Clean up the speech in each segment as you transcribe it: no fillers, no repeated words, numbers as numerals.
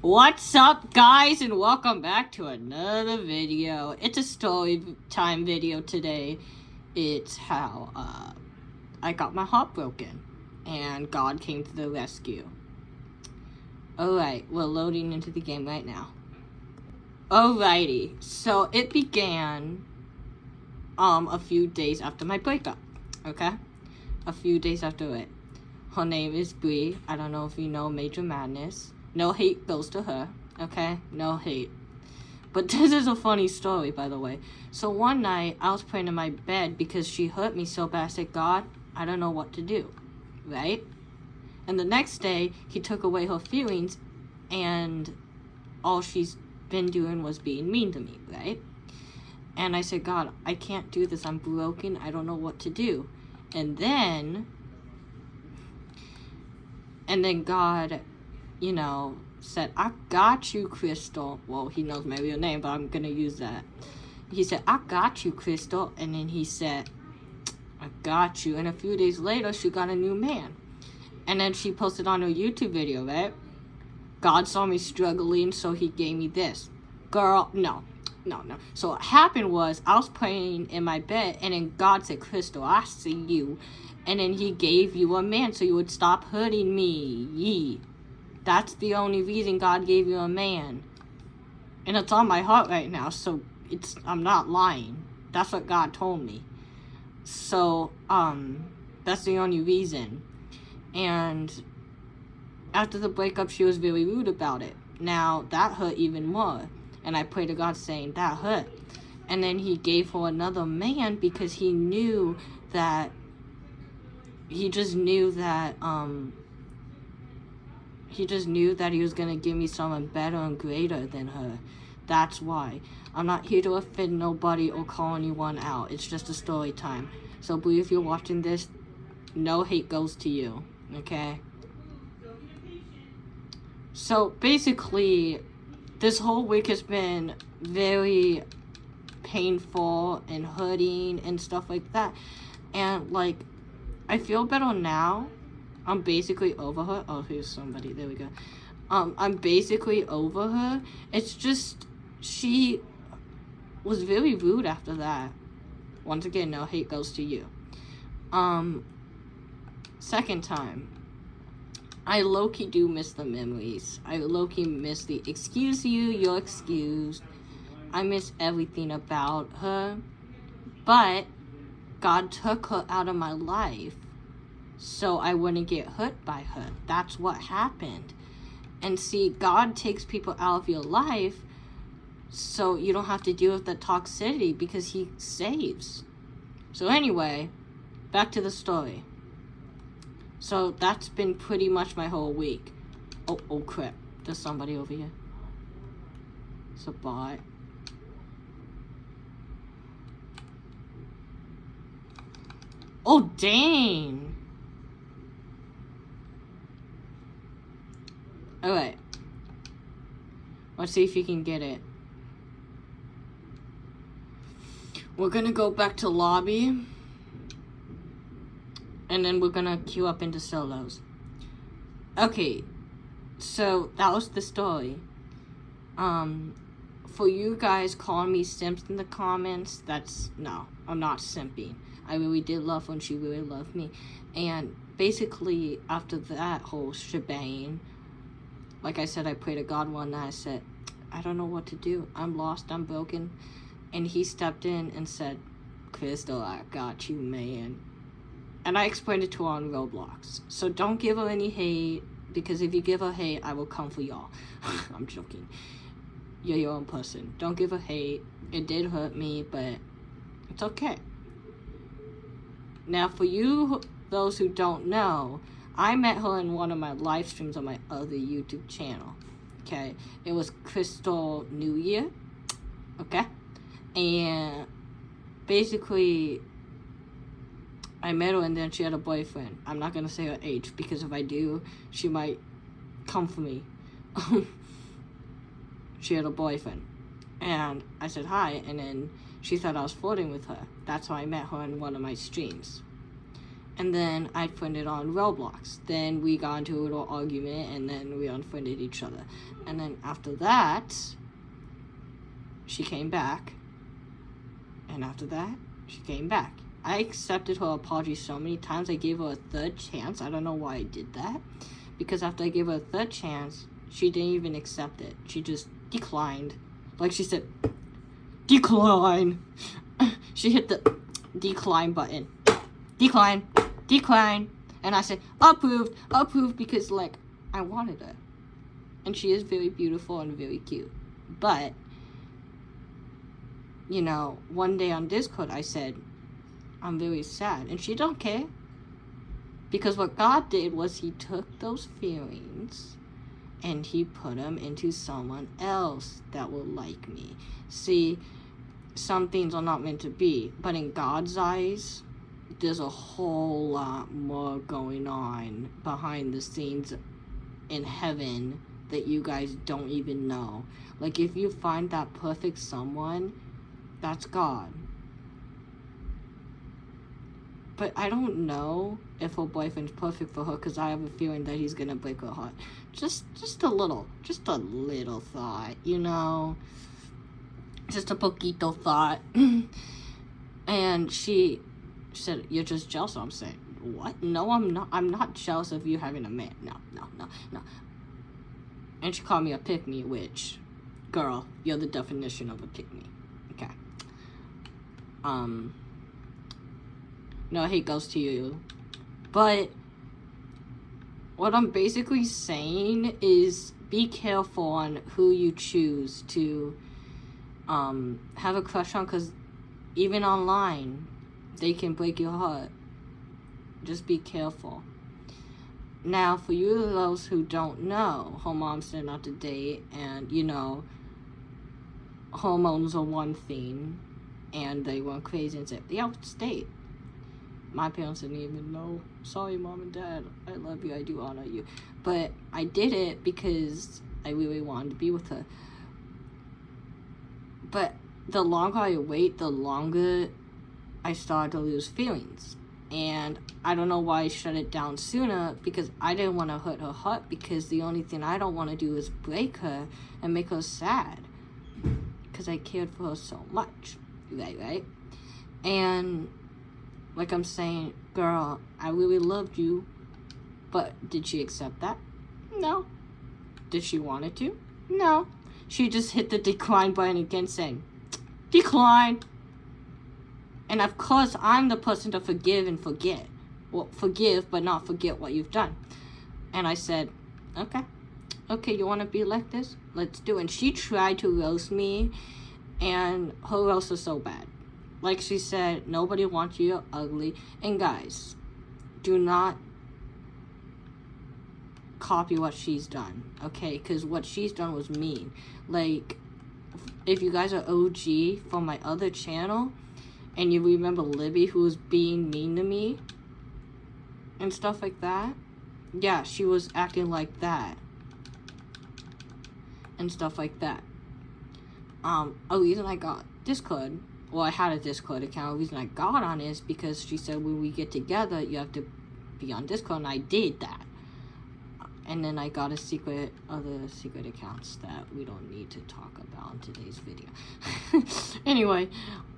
What's up, guys, and welcome back to another video. It's a story time video today. It's how I got my heart broken and God came to the rescue. Alright, we're loading into the game right now. Alrighty, so it began a few days after my breakup, okay? A few days after it. Her name is Bree. I don't know if you know Major Madness. No hate goes to her, okay? No hate. But this is a funny story, by the way. So one night, I was praying in my bed because she hurt me so bad. I said, God, I don't know what to do, right? And the next day, he took away her feelings, and all she's been doing was being mean to me, right? And I said, God, I can't do this. I'm broken. I don't know what to do. And then God, you know, said, I got you, Crystal. Well, he knows my real name, but I'm going to use that. He said, I got you, Crystal. And then he said, I got you. And a few days later, she got a new man. And then she posted on her YouTube video, right? God saw me struggling, so he gave me this. Girl, no. So what happened was, I was praying in my bed, and then God said, Crystal, I see you. And then he gave you a man so you would stop hurting me. Yee. That's the only reason God gave you a man. And it's on my heart right now, so I'm not lying. That's what God told me. So, that's the only reason. And after the breakup, she was very rude about it. Now, that hurt even more. And I prayed to God saying, that hurt. And then he gave her another man because he knew that he just knew that he was going to give me someone better and greater than her. That's why. I'm not here to offend nobody or call anyone out. It's just a story time. So, Bree, if you're watching this, no hate goes to you. Okay? So, basically, this whole week has been very painful and hurting and stuff like that. And, like, I feel better now. I'm basically over her. Oh, here's somebody. There we go. I'm basically over her. It's just, she was very rude after that. Once again, no hate goes to you. Second time. I low-key do miss the memories. I low-key miss the excuse you, you're excused. I miss everything about her. But God took her out of my life so I wouldn't get hurt by her. That's what happened. And see, God takes people out of your life so you don't have to deal with the toxicity because he saves. So anyway, back to the story. So that's been pretty much my whole week. Oh crap. There's somebody over here. It's a bot. Oh, dang. Alright. Let's see if you can get it. We're gonna go back to lobby. And then we're gonna queue up into solos. Okay. So, that was the story. For you guys calling me simps in the comments, no, I'm not simping. I really did love when she really loved me. And basically, after that whole shebang, like I said, I prayed to God one night. I said, I don't know what to do. I'm lost. I'm broken. And he stepped in and said, Crystal, I got you, man. And I explained it to her on Roblox. So don't give her any hate, because if you give her hate, I will come for y'all. I'm joking. You're your own person. Don't give her hate. It did hurt me, but it's okay. Now, for you, those who don't know, I met her in one of my live streams on my other YouTube channel. Okay? It was Crystal New Year. Okay? And basically, I met her and then she had a boyfriend. I'm not going to say her age because if I do, she might come for me. She had a boyfriend. And I said hi, and then she thought I was flirting with her. That's how I met her in one of my streams. And then I friended on Roblox. Then we got into a little argument, and then we unfriended each other. And then after that, she came back. And after that, she came back. I accepted her apology so many times. I gave her a third chance. I don't know why I did that. Because after I gave her a third chance, she didn't even accept it. She just declined. Like she said, decline. She hit the decline button. Decline. Decline. And I said, approved, approved, because, like, I wanted her. And she is very beautiful and very cute. But, you know, one day on Discord, I said, I'm very sad. And she don't care. Because what God did was he took those feelings and he put them into someone else that will like me. See, some things are not meant to be. But in God's eyes, there's a whole lot more going on behind the scenes in heaven that you guys don't even know. Like, if you find that perfect someone, that's God. But I don't know if her boyfriend's perfect for her, because I have a feeling that he's gonna break her heart. Just a little thought, you know? Just a poquito thought. And she said, you're just jealous. I'm saying, what? No, I'm not. I'm not jealous of you having a man. No. And she called me a pick-me, which, girl, you're the definition of a pick-me. Okay. No hate goes to you. But what I'm basically saying is be careful on who you choose to have a crush on, because even online, they can break your heart. Just be careful. Now, for you those who don't know, her mom said not to date, and, you know, hormones are one thing, and they went crazy and said, yeah, let's date. My parents didn't even know. Sorry, Mom and Dad. I love you. I do honor you. But I did it because I really wanted to be with her. But the longer I wait, the longer I started to lose feelings. And I don't know why I shut it down sooner, because I didn't want to hurt her heart, because the only thing I don't want to do is break her and make her sad, because I cared for her so much. Right? And like I'm saying, girl, I really loved you, but did she accept that? No. Did she want it to? No. She just hit the decline button again, saying, decline. And of course, I'm the person to forgive and forget. Well, forgive, but not forget what you've done. And I said, okay, you want to be like this? Let's do it. And she tried to roast me, and her roast was so bad. Like she said, nobody wants you, you're ugly. And guys, do not copy what she's done, okay? Because what she's done was mean. Like, if you guys are OG from my other channel, and you remember Libby, who was being mean to me, and stuff like that, yeah, she was acting like that, and stuff like that. A reason I got Discord, well, I had a Discord account. The reason I got on is because she said when we get together, you have to be on Discord, and I did that. And then I got other secret accounts that we don't need to talk about in today's video. Anyway,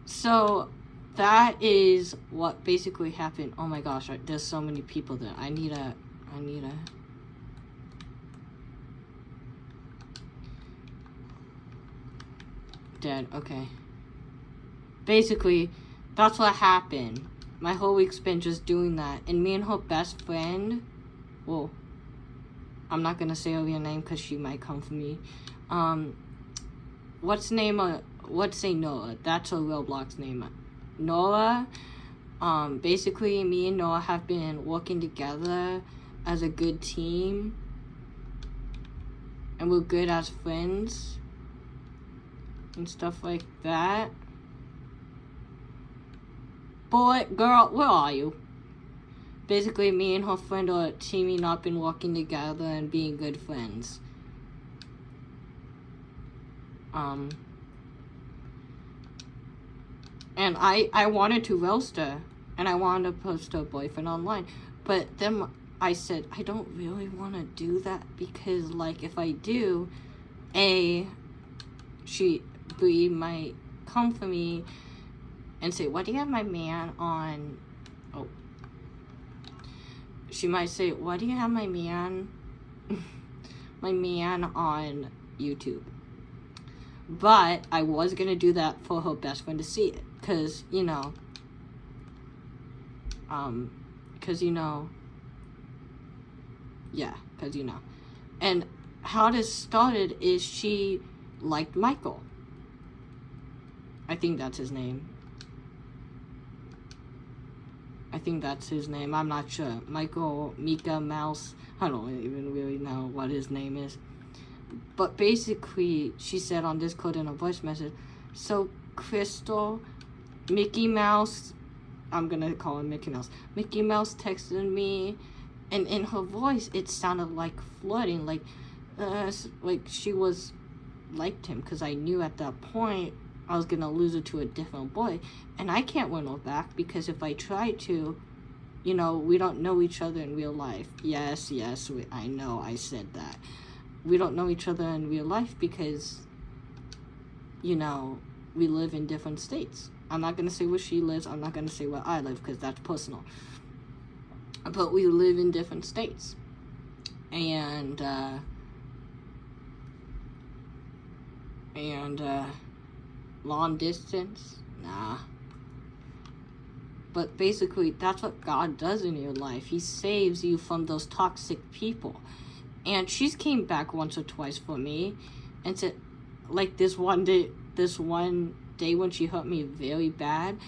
so that is what basically happened. Oh my gosh, there's so many people there. I need a dead. Okay. Basically, that's what happened. My whole week's been just doing that. And me and her best friend, well, I'm not gonna say her real name because she might come for me. Let's say Noah. That's her Roblox name. Noah, basically me and Noah have been working together as a good team. And we're good as friends. And stuff like that. Boy, girl, where are you? Basically, me and her friend are teaming up and working together and being good friends. And I wanted to roast her. And and I wanted to post her boyfriend online. But then I said, I don't really want to do that because, like, if I do, Bree might come for me and say, why do you have my man on, she might say, why do you have my man, on YouTube? But I was going to do that for her best friend to see it. Because, And how this started is she liked Michael. I think that's his name. I'm not sure. Michael, Mika Mouse. I don't even really know what his name is. But basically, she said on Discord in a voice message, so Crystal, Mickey Mouse, I'm gonna call him Mickey Mouse. Mickey Mouse texted me, and in her voice, it sounded like flirting, like she liked him, because I knew at that point I was gonna lose her to a different boy, and I can't win her back, because if I try to, we don't know each other in real life. Yes, I know I said that. We don't know each other in real life because, we live in different states. I'm not going to say where she lives. I'm not going to say where I live because that's personal. But we live in different states. And long distance? Nah. But basically, that's what God does in your life. He saves you from those toxic people. And she's came back once or twice for me and said, like, this one day when she hurt me very bad,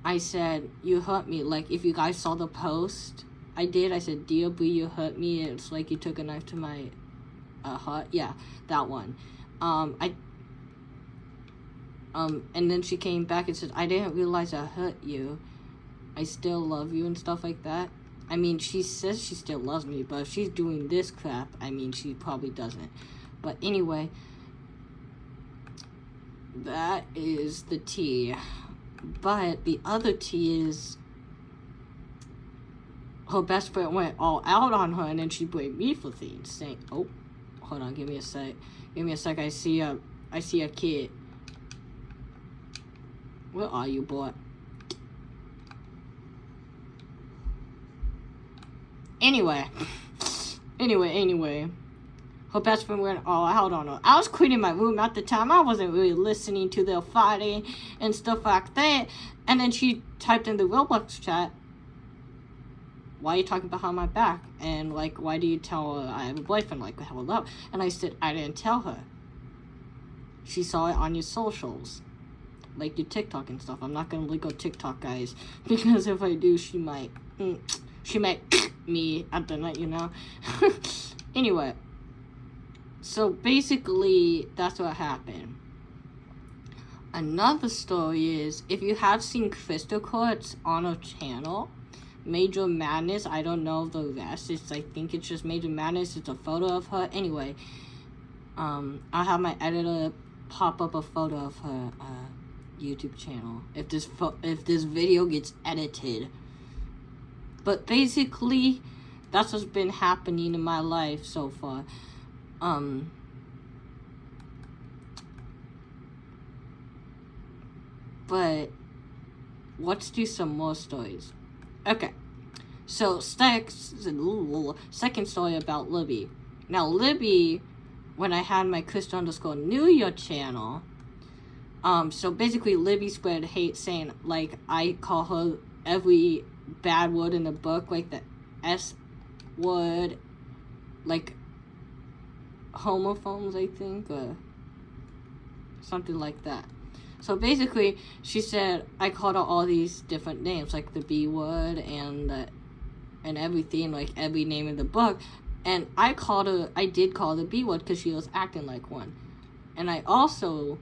I said, you hurt me. Like, if you guys saw the post I said, dear Bree, you hurt me. It's like you took a knife to my heart. Yeah, that one. And then she came back and said, I didn't realize I hurt you. I still love you and stuff like that. I mean, she says she still loves me, but if she's doing this crap, I mean, she probably doesn't. But anyway, that is the tea. But the other tea is her best friend went all out on her, and then she blamed me for things, saying, oh, hold on, give me a sec. I see a kid. Where are you, boy? Anyway. Her best friend went all out on her. I was cleaning my room at the time. I wasn't really listening to their fighting and stuff like that. And then she typed in the Roblox chat, why are you talking behind my back? And, like, why do you tell her I have a boyfriend? Like, hold up. And I said, I didn't tell her. She saw it on your socials. Like, your TikTok and stuff. I'm not going to link on TikTok, guys. Because if I do, she might me at the night, Anyway. So, basically, that's what happened. Another story is, if you have seen Crystal Courts on her channel, Major Madness, I don't know the rest. I think it's just Major Madness. It's a photo of her. Anyway, I'll have my editor pop up a photo of her YouTube channel if this video gets edited. But basically, that's what's been happening in my life so far. But let's do some more stories. Okay, so second story about Libby. Now, Libby, when I had my Crystal_New Year channel, so basically Libby spread hate saying, like, I call her every bad word in the book, like the S word, like homophones, I think, or something like that. So basically, she said I called her all these different names, like the B word and everything, like every name in the book. And I did call her the B word because she was acting like one. And I also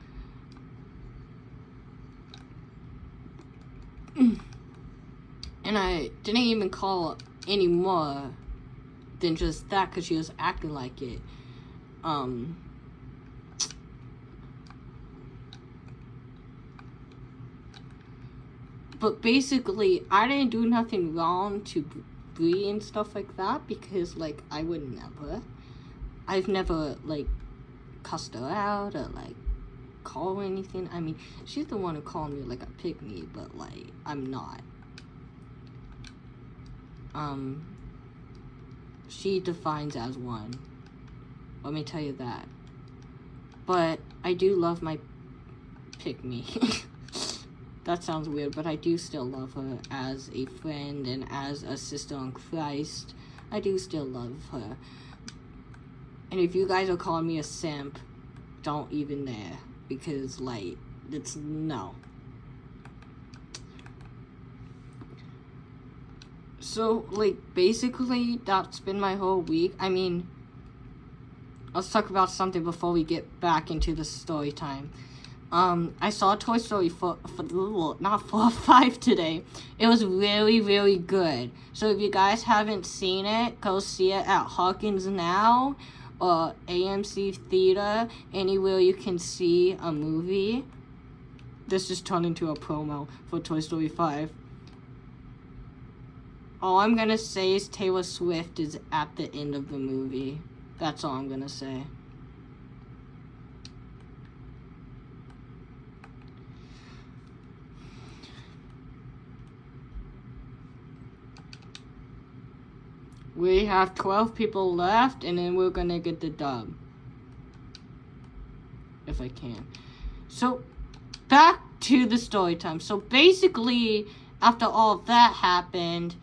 and I didn't even call her any more than just that because she was acting like it. But basically, I didn't do nothing wrong to Bree and stuff like that, because, like, I would never. I've never, like, cussed her out or, like, call her anything. I mean, she's the one who called me, like, a pick-me, but, like, I'm not. She defines as one. Let me tell you that. But I do love my pick-me. That sounds weird, but I do still love her as a friend and as a sister in Christ. I do still love her. And if you guys are calling me a simp, don't even dare. Because, like, it's no. So, like, basically, that's been my whole week. I mean, let's talk about something before we get back into the story time. I saw Toy Story 4, not 4, 5 today. It was really, really good. So if you guys haven't seen it, go see it at Hawkins Now or AMC Theater, anywhere you can see a movie. This just turned into a promo for Toy Story 5. All I'm gonna say is Taylor Swift is at the end of the movie. That's all I'm gonna say. We have 12 people left, and then we're gonna get the dub. If I can. So, back to the story time. So, basically, after all that happened,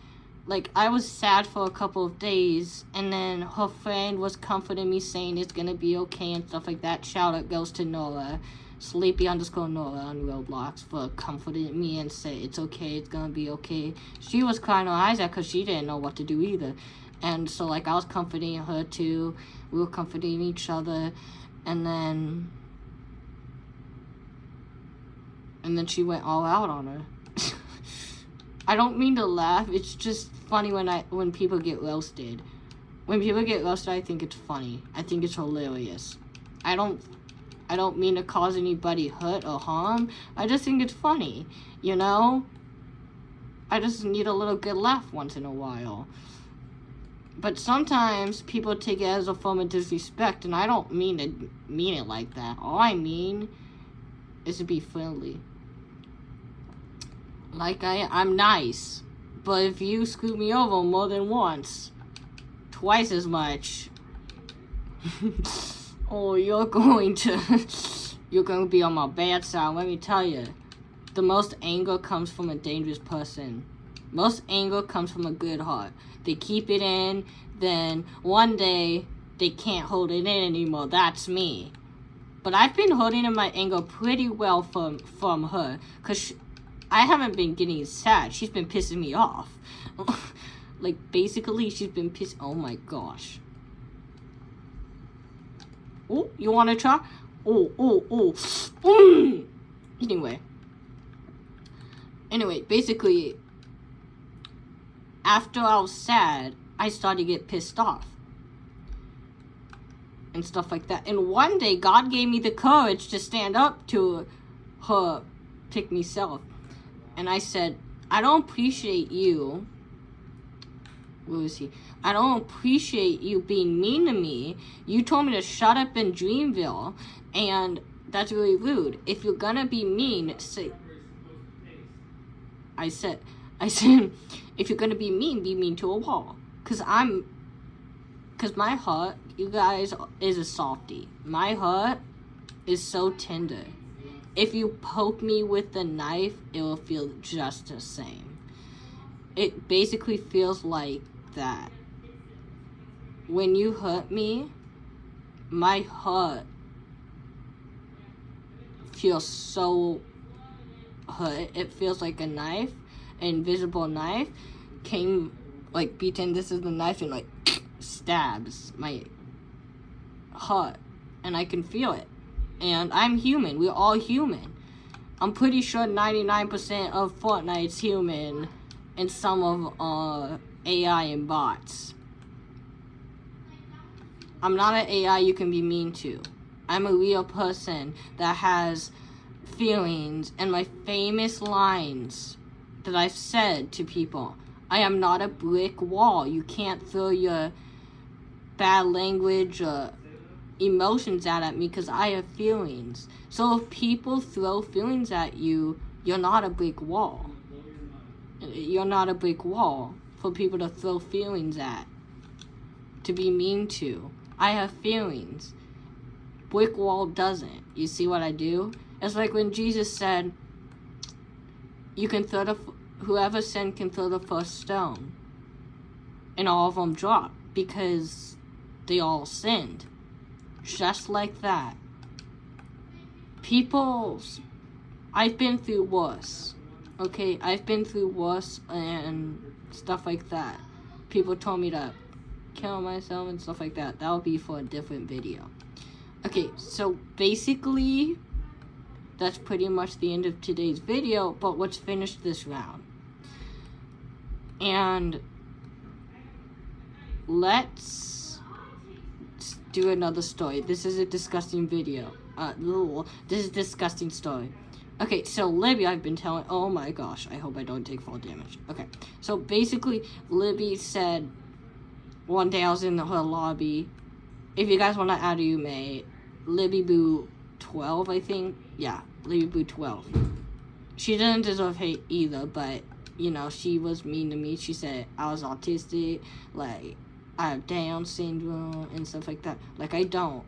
like, I was sad for a couple of days, and then her friend was comforting me, saying it's gonna be okay and stuff like that. Shout out goes to Nora, Sleepy_Nora on Roblox, for comforting me and say it's okay, it's gonna be okay. She was crying her eyes out because she didn't know what to do either. And so, like, I was comforting her too. We were comforting each other, and then she went all out on her. I don't mean to laugh. It's just funny when people get roasted. When people get roasted, I think it's funny. I think it's hilarious. I don't mean to cause anybody hurt or harm. I just think it's funny, you know? I just need a little good laugh once in a while. But sometimes people take it as a form of disrespect, and I don't mean it like that. All I mean is to be friendly. Like, I'm nice. But if you screw me over more than once, twice as much, oh, you're going to be on my bad side. Let me tell you, the most anger comes from a dangerous person. Most anger comes from a good heart. They keep it in, then one day they can't hold it in anymore. That's me. But I've been holding in my anger pretty well from her, because I haven't been getting sad. She's been pissing me off. Like, basically, she's been pissed. Oh my gosh. Oh, you want to try? Oh. Anyway, basically, after I was sad, I started to get pissed off. And stuff like that. And one day, God gave me the courage to stand up to her pick-me self. And I said, I don't appreciate you. Where was he? I don't appreciate you being mean to me. You told me to shut up in Dreamville, and that's really rude. If you're gonna be mean, say. I said, if you're gonna be mean to a wall. Cause my heart, you guys, is a softie. My heart is so tender. If you poke me with the knife, it will feel just the same. It basically feels like that. When you hurt me, my heart feels so hurt. It feels like a knife, an invisible knife, came, like, pretend this is the knife and, like, stabs my heart. And I can feel it. And I'm human. We're all human. I'm pretty sure 99% of Fortnite's human, and some of AI and bots. I'm not an AI you can be mean to. I'm a real person that has feelings, and my famous lines that I've said to people. I am not a brick wall. You can't throw your bad language or emotions out at me because I have feelings. So if people throw feelings at you, you're not a brick wall. You're not a brick wall for people to throw feelings at, to be mean to. I have feelings. Brick wall doesn't. You see what I do? It's like when Jesus said, you can throw whoever sinned can throw the first stone. And all of them dropped because they all sinned. Just like that. I've been through worse. Okay, I've been through worse and stuff like that. People told me to kill myself and stuff like that. That'll be for a different video. Okay, so basically, that's pretty much the end of today's video, but let's finish this round. And let's do another story. This is a disgusting video. This is a disgusting story. Okay, so Libby, I've been telling, oh my gosh, I hope I don't take fall damage. Okay, so basically, Libby said, one day I was in her lobby, if you guys want to add her, you may, Libby Boo 12, I think, yeah, Libby Boo 12. She didn't deserve hate either, but, you know, she was mean to me. She said I was autistic, like, I have Down syndrome and stuff like that. Like, I don't.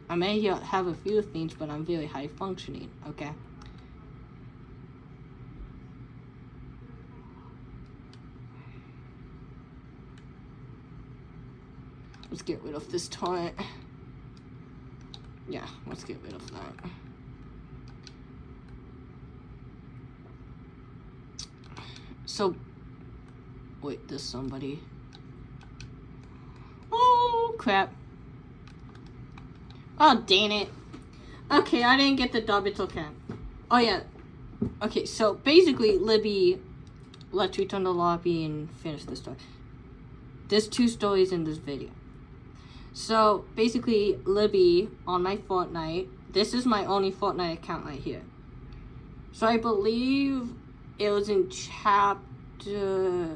I may have a few things, but I'm very high functioning, okay? Let's get rid of this torrent. Yeah, let's get rid of that. So, wait, there's somebody. Oh, crap. Oh, dang it. Okay, I didn't get the dub, it's okay. Oh, yeah. Okay, so basically, Libby, let's return to the lobby and finish the story. There's 2 stories in this video. So, basically, Libby, on my Fortnite, this is my only Fortnite account right here. So, I believe it was in chapter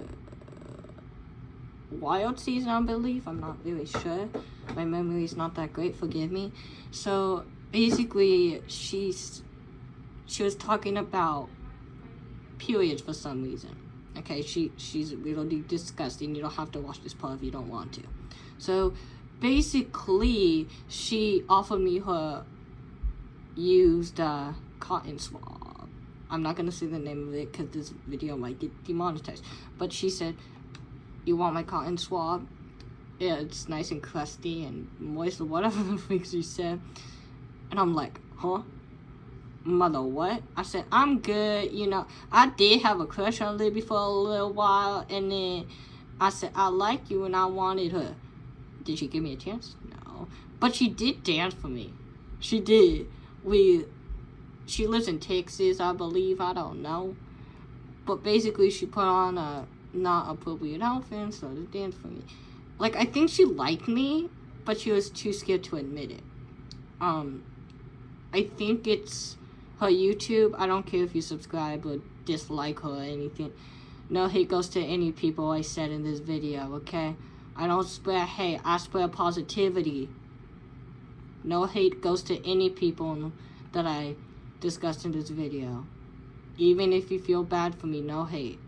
Wild Season, I believe. I'm not really sure. My memory is not that great, forgive me. So, basically, she was talking about periods for some reason. Okay, she's really disgusting. You don't have to watch this part if you don't want to. So, basically, she offered me her used cotton swab. I'm not gonna say the name of it because this video might get demonetized. But she said, you want my cotton swab? Yeah, it's nice and crusty and moist or whatever the fuck she said. And I'm like, huh? Mother, what? I said, I'm good, you know. I did have a crush on Libby for a little while, and then I said, I like you, and I wanted her. Did she give me a chance? No. But she did dance for me. She did. She lives in Texas, I believe. I don't know. But basically, she put on a not appropriate outfit and started dance for me. Like, I think she liked me, but she was too scared to admit it. I think it's her YouTube. I don't care if you subscribe or dislike her or anything. No hate goes to any people I said in this video, okay? I don't spread hate. I spread positivity. No hate goes to any people that I discussed in this video. Even if you feel bad for me, no hate.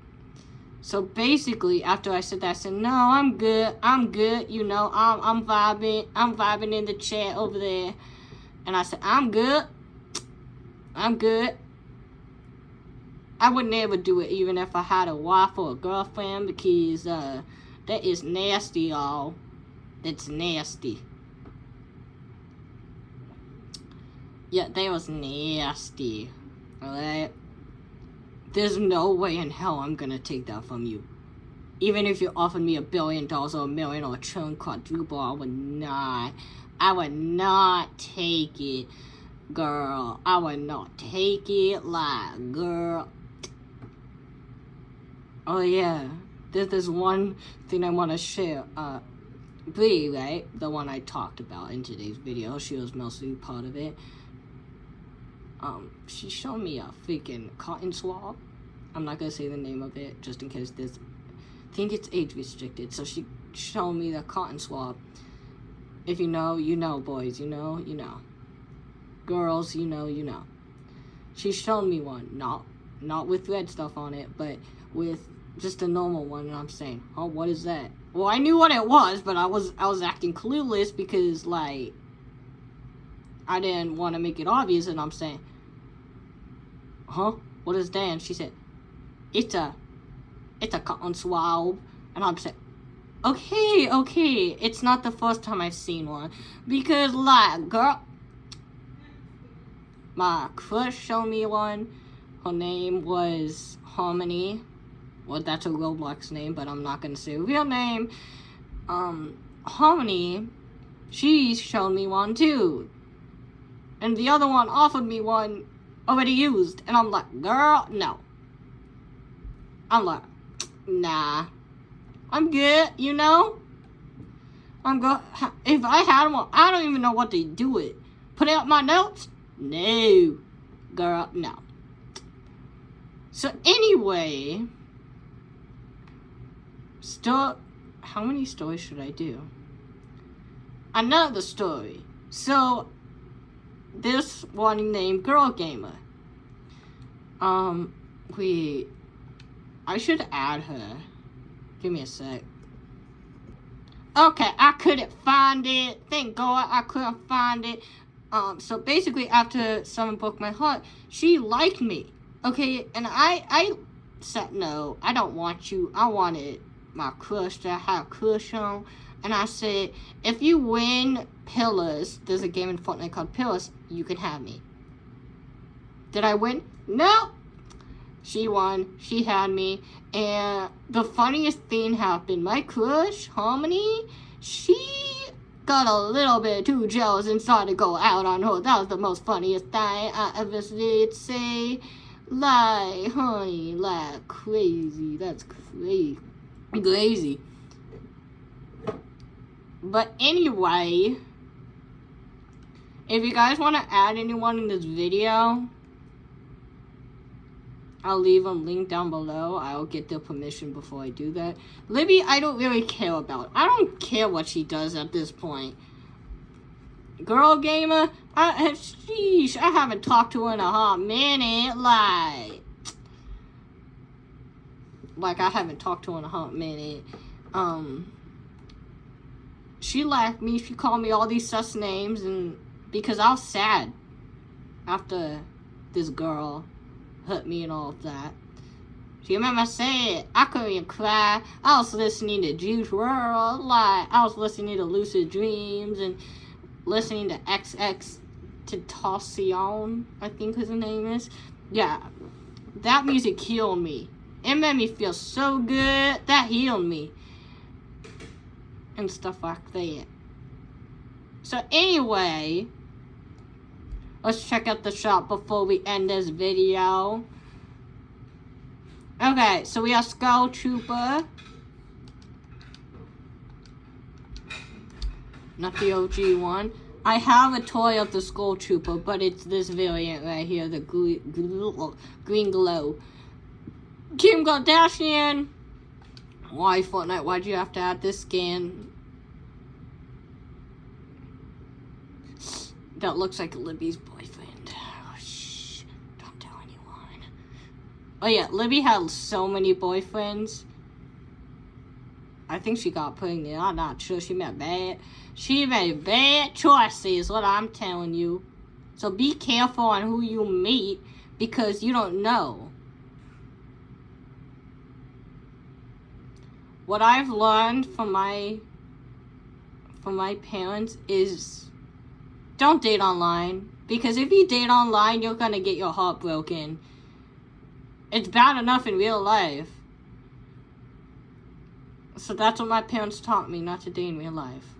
So basically, after I said that, I said, no, I'm good, you know, I'm vibing in the chat over there. And I said, I'm good. I would never do it even if I had a wife or a girlfriend because, that is nasty, y'all. That's nasty. Yeah, that was nasty. Alright? There's no way in hell I'm gonna take that from you. Even if you offered me $1 billion or $1 million or $1 trillion quadruple, I would not take it, girl. I would not take it, like, girl. Oh yeah, there's this one thing I want to share. Bree, right? The one I talked about in today's video. She was mostly part of it. She showed me a freaking cotton swab. I'm not gonna say the name of it just in case this. I think it's age restricted. So she showed me the cotton swab. If you know, you know, boys. You know, you know. Girls, you know, you know. She showed me one, not with red stuff on it, but with just a normal one. And I'm saying, oh, what is that? Well, I knew what it was, but I was acting clueless because like I didn't want to make it obvious. And I'm saying, huh? What is that? And she said, it's a cotton swab. And I'm saying, okay, it's not the first time I've seen one. Because, like, girl, my crush showed me one. Her name was Harmony. Well, that's a Roblox name, but I'm not going to say a real name. Harmony, she showed me one, too. And the other one offered me one already used. And I'm like, girl, no. I'm like, nah. I'm good, you know? I'm good. If I had one, I don't even know what to do with it. Put it up my notes? No. Girl, no. So anyway, how many stories should I do? Another story. So, this one named Girl Gamer. I should add her. Give me a sec. Okay, I couldn't find it. Thank God I couldn't find it. So basically after someone broke my heart, she liked me. Okay, and I said no, I don't want you. I wanted my crush that I had a crush on. And I said, if you win Pillars, there's a game in Fortnite called Pillars, you can have me. Did I win? No. She won. She had me. And the funniest thing happened. My crush, Harmony, she got a little bit too jealous and started to go out on her. That was the most funniest thing I ever did say. Like, honey, like, crazy. That's crazy. Crazy. But anyway, if you guys want to add anyone in this video, I'll leave a link down below. I'll get their permission before I do that. Libby, I don't really care about. I don't care what she does at this point. Girl Gamer, sheesh, I haven't talked to her in a hot minute. Like I haven't talked to her in a hot minute. She liked me. She called me all these sus names, and because I was sad after this girl hurt me and all of that. She remember saying I couldn't even cry. I was listening to Juice WRLD, like I was listening to Lucid Dreams and listening to XX Tentacion, I think his name is. Yeah, that music healed me. It made me feel so good. That healed me. And stuff like that. So anyway, let's check out the shop before we end this video. Okay, so we have Skull Trooper. Not the OG one. I have a toy of the Skull Trooper, but it's this variant right here, the green glow. Kim Kardashian. Why, Fortnite? Why'd you have to add this skin? That looks like Libby's boyfriend. Oh, shh. Don't tell anyone. Oh, yeah. Libby had so many boyfriends. I think she got pregnant. I'm not sure. She made bad choices, what I'm telling you. So be careful on who you meet, because you don't know. What I've learned from my parents is don't date online, because if you date online, you're gonna get your heart broken. It's bad enough in real life. So that's what my parents taught me, not to date in real life.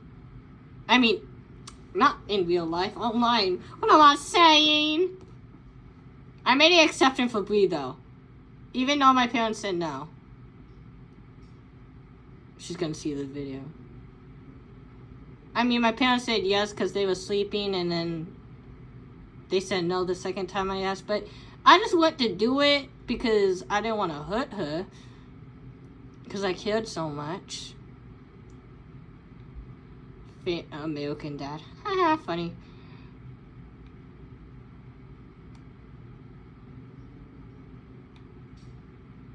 I mean, not in real life, online. What am I saying? I made an exception for Bree, though. Even though my parents said no. She's gonna see this video. I mean, my parents said yes because they were sleeping, and then they said no the second time I asked. But I just went to do it because I didn't want to hurt her. Because I cared so much. American Dad. Haha, funny.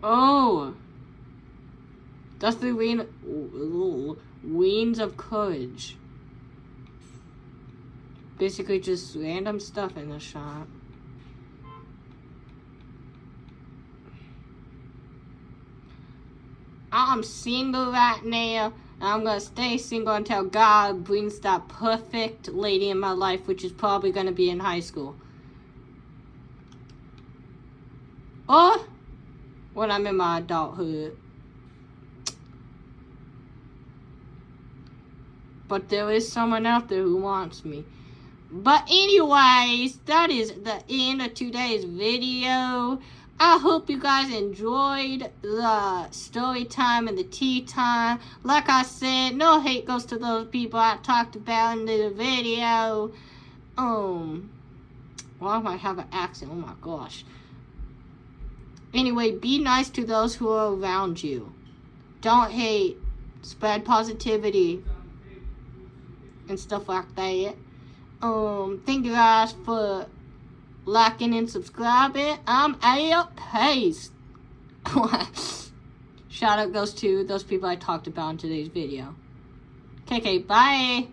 Oh. That's the Weans of Courage. Basically just random stuff in the shop. I'm single right now. I'm gonna stay single until God brings that perfect lady in my life, which is probably gonna be in high school. Or when I'm in my adulthood. But there is someone out there who wants me. But anyways, that is the end of today's video. I hope you guys enjoyed the story time and the tea time. Like I said, no hate goes to those people I talked about in the video. Well, I might have an accent. Oh my gosh. Anyway, be nice to those who are around you. Don't hate. Spread positivity and stuff like that. Thank you guys for liking and subscribing. I'm out. Peace. Shout out goes to those people I talked about in today's video. Okay, bye.